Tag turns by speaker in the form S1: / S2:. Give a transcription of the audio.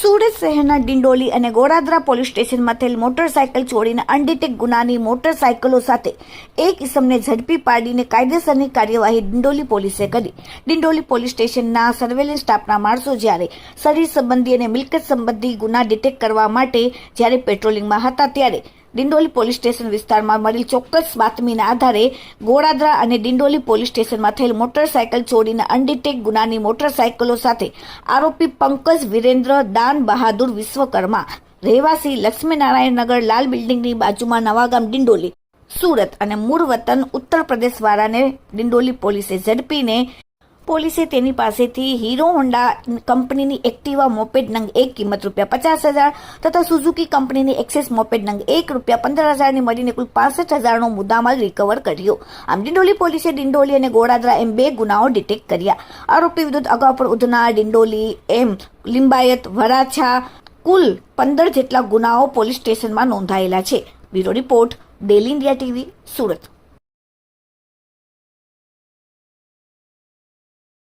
S1: સુરત શહેરના ડિંડોલી અને ગોરાદરા પોલીસ સ્ટેશનમાં થયેલ મોટરસાયકલ ચોરીના અનડિટેક ગુનાની મોટરસાયકલો સાથે એક ઇસમને ઝડપી પાડીને કાયદેસરની કાર્યવાહી ડિંડોલી પોલીસે કરી. ડિંડોલી પોલીસ સ્ટેશનના સર્વેલન્સ સ્ટાફના માણસો જ્યારે શરીર સંબંધી અને મિલકત સંબંધી ગુના ડિટેક્ટ કરવા માટે જ્યારે પેટ્રોલિંગમાં હતા ત્યારે ડિંડોલી પોલીસ સ્ટેશન વિસ્તારમાં મળેલ ચોક્કસ બાતમીના આધારે ગોરાદરા અને ડિંડોલી પોલીસ સ્ટેશનમાં થયેલ મોટરસાયકલ ચોરીના અનડિટેક ગુનાની મોટરસાયકલો સાથે આરોપી પંકજ વિરેન્દ્ર દાન બહાદુર વિશ્વકર્મા રહેવાસી લક્ષ્મીનારાયણ નગર લાલ બિલ્ડિંગની બાજુમાં નવાગામ ડિંડોલી સુરત અને મૂળ વતન ઉત્તર પ્રદેશ વાળાને ડિંડોલી પોલીસે ઝડપીને પોલીસે તેની પાસેથી હીરો હોન્ડા કંપનીની એક્ટિવા મોપેડ નંગ 1 કિંમત ₹50,000 તથા સુઝુકી કંપનીની એક્સેસ મોપેડ નંગ 1 ₹15,000ની મળીને કુલ 65,000નો મુદ્દામાલ રિકવર કર્યો. આમ ડિંડોલી પોલીસે ડિંડોલી અને ગોરાદરા એમ 2 ગુનાઓ ડિટેક્ટ કર્યા. આરોપી વિરુદ્ધ અગાઉ પણ ઉધના, ડિંડોલી એમ લિંબાયત, વરાછા કુલ 15 જેટલા ગુનાઓ પોલીસ સ્ટેશનમાં નોંધાયેલા છે. Bureau report, daily India TV, Surat.